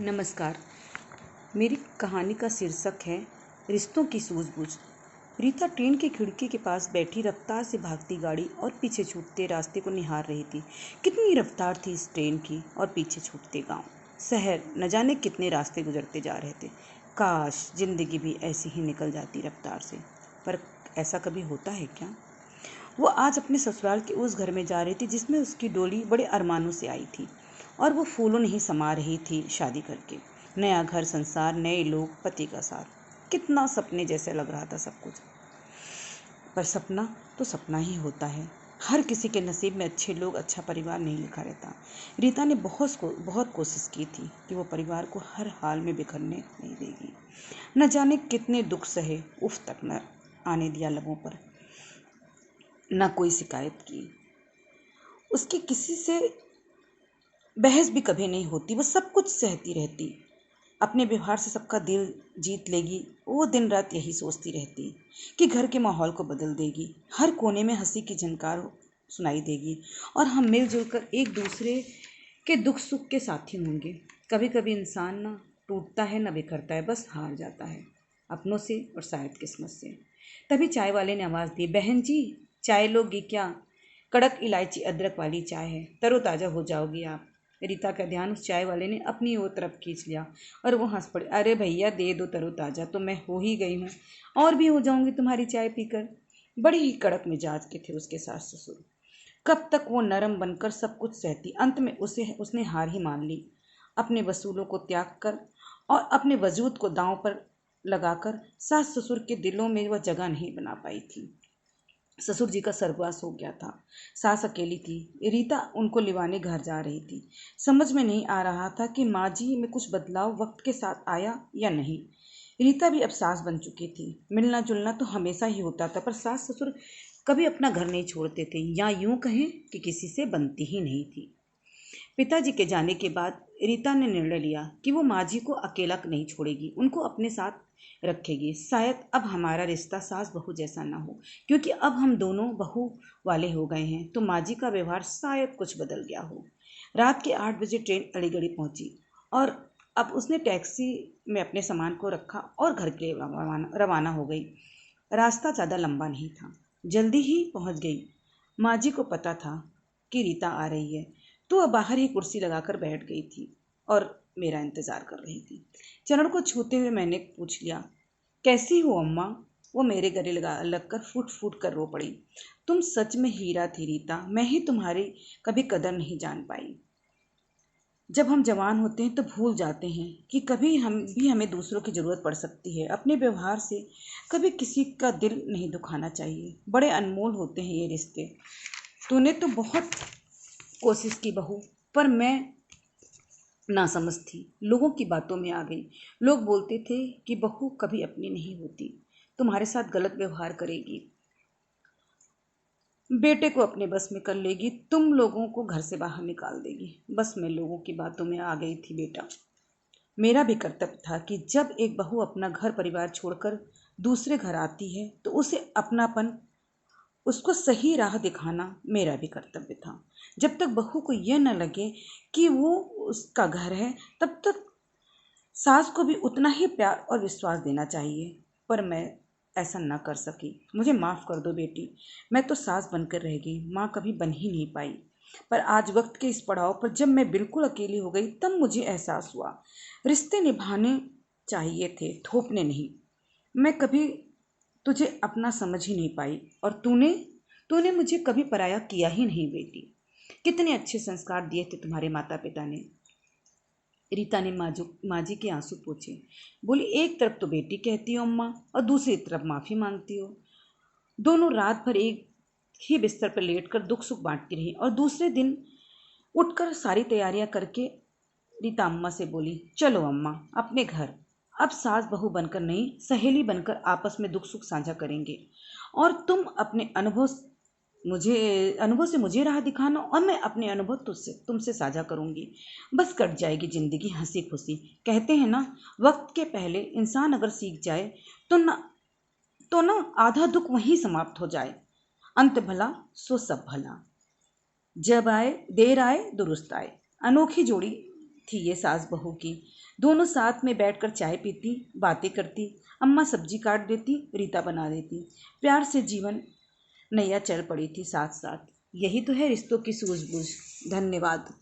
नमस्कार। मेरी कहानी का शीर्षक है रिश्तों की सूझबूझ। रीता ट्रेन की खिड़की के पास बैठी रफ्तार से भागती गाड़ी और पीछे छूटते रास्ते को निहार रही थी। कितनी रफ्तार थी इस ट्रेन की और पीछे छूटते गांव, शहर, न जाने कितने रास्ते गुजरते जा रहे थे। काश जिंदगी भी ऐसी ही निकल जाती रफ्तार से, पर ऐसा कभी होता है क्या? वो आज अपने ससुराल के उस घर में जा रही थी जिसमें उसकी डोली बड़े अरमानों से आई थी और वो फूलों नहीं समा रही थी शादी करके। नया घर, संसार, नए लोग, पति का साथ, कितना सपने जैसे लग रहा था सब कुछ। पर सपना तो सपना ही होता है। हर किसी के नसीब में अच्छे लोग, अच्छा परिवार नहीं लिखा रहता। रीता ने बहुत कोशिश की थी कि वो परिवार को हर हाल में बिखरने नहीं देगी। न जाने कितने दुख सहे, उफ तक न आने दिया लबों पर, न कोई शिकायत की। उसकी किसी से बहस भी कभी नहीं होती, वो सब कुछ सहती रहती। अपने व्यवहार से सबका दिल जीत लेगी। वो दिन रात यही सोचती रहती कि घर के माहौल को बदल देगी, हर कोने में हंसी की झनकार सुनाई देगी और हम मिलजुल कर एक दूसरे के दुख सुख के साथी होंगे। कभी कभी इंसान ना टूटता है, ना बिखरता है, बस हार जाता है अपनों से और शायद किस्मत से। तभी चाय वाले ने आवाज़ दी, बहन जी चाय लोगी क्या? कड़क इलायची अदरक वाली चाय है, तरोताज़ा हो जाओगी आप। रीता का ध्यान उस चाय वाले ने अपनी ओर तरफ खींच लिया और वो हंस पड़ी। अरे भैया दे दो तरोताज़ा, तो मैं हो ही गई हूँ और भी हो जाऊंगी तुम्हारी चाय पीकर। बड़ी ही कड़क मिजाज के थे उसके सास ससुर। कब तक वो नरम बनकर सब कुछ सहती? अंत में उसने हार ही मान ली। अपने वसूलों को त्याग कर और अपने वजूद को दांव पर लगाकर सास ससुर के दिलों में वह जगह नहीं बना पाई थी। ससुर जी का सर्वनाश हो गया था। सास अकेली थी। रीता उनको लिवाने घर जा रही थी। समझ में नहीं आ रहा था कि माँ जी में कुछ बदलाव वक्त के साथ आया या नहीं। रीता भी अब सास बन चुकी थी। मिलना जुलना तो हमेशा ही होता था, पर सास ससुर कभी अपना घर नहीं छोड़ते थे, या यूं कहें कि किसी से बनती ही नहीं थी। पिताजी के जाने के बाद रीता ने निर्णय लिया कि वो माँ जी को अकेला नहीं छोड़ेगी, उनको अपने साथ रखेगी। शायद अब हमारा रिश्ता सास बहू जैसा ना हो, क्योंकि अब हम दोनों बहू वाले हो गए हैं, तो माँ जी का व्यवहार शायद कुछ बदल गया हो। रात के 8 बजे ट्रेन अलीगढ़ पहुंची और अब उसने टैक्सी में अपने सामान को रखा और घर के लिए रवाना हो गई। रास्ता ज़्यादा लंबा नहीं था, जल्दी ही पहुंच गई। माँ जी को पता था कि रीता आ रही है, तो वह बाहर ही कुर्सी लगाकर बैठ गई थी और मेरा इंतज़ार कर रही थी। चरण को छूते हुए मैंने पूछ लिया, कैसी हो अम्मा? वो मेरे गले लगकर फूट फूट कर रो पड़ी। तुम सच में हीरा थी रीता, मैं ही तुम्हारी कभी कदर नहीं जान पाई। जब हम जवान होते हैं तो भूल जाते हैं कि कभी हमें दूसरों की ज़रूरत पड़ सकती है। अपने व्यवहार से कभी किसी का दिल नहीं दुखाना चाहिए। बड़े अनमोल होते हैं ये रिश्ते। तूने तो बहुत कोशिश की बहू, पर मैं नासमझ थी, लोगों की बातों में आ गई। लोग बोलते थे कि बहू कभी अपनी नहीं होती, तुम्हारे साथ गलत व्यवहार करेगी, बेटे को अपने बस में कर लेगी, तुम लोगों को घर से बाहर निकाल देगी। बस मैं लोगों की बातों में आ गई थी बेटा। मेरा भी कर्तव्य था कि जब एक बहू अपना घर परिवार छोड़कर दूसरे घर आती है तो उसे अपनापन, उसको सही राह दिखाना मेरा भी कर्तव्य था। जब तक बहू को यह न लगे कि वो उसका घर है, तब तक सास को भी उतना ही प्यार और विश्वास देना चाहिए। पर मैं ऐसा न कर सकी। मुझे माफ़ कर दो बेटी, मैं तो सास बनकर रह गई, माँ कभी बन ही नहीं पाई। पर आज वक्त के इस पड़ाव पर जब मैं बिल्कुल अकेली हो गई, तब मुझे एहसास हुआ रिश्ते निभाने चाहिए थे, थोपने नहीं। मैं कभी तुझे अपना समझ ही नहीं पाई और तूने तूने मुझे कभी पराया किया ही नहीं बेटी। कितने अच्छे संस्कार दिए थे तुम्हारे माता पिता ने। रीता ने माँ जी के आंसू पोंछे। बोली, एक तरफ तो बेटी कहती हो अम्मा और दूसरी तरफ माफ़ी मांगती हो। दोनों रात भर एक ही बिस्तर पर लेटकर दुख सुख बांटती रही और दूसरे दिन उठकर सारी तैयारियां करके रीता अम्मा से बोली, चलो अम्मा अपने घर। अब सास बहू बनकर नहीं, सहेली बनकर आपस में दुख सुख साझा करेंगे और तुम अपने अनुभव से मुझे राह दिखाना और मैं अपने अनुभव तुमसे साझा करूंगी। बस कट जाएगी जिंदगी हंसी खुशी। कहते हैं ना, वक्त के पहले इंसान अगर सीख जाए तो ना आधा दुख वहीं समाप्त हो जाए। अंत भला सो सब भला। जब आए देर आए दुरुस्त आए। अनोखी जोड़ी थी ये सास बहू की। दोनों साथ में बैठकर चाय पीती, बातें करती। अम्मा सब्जी काट देती, रीता बना देती। प्यार से जीवन नैया चल पड़ी थी साथ साथ। यही तो है रिश्तों की सूझबूझ। धन्यवाद।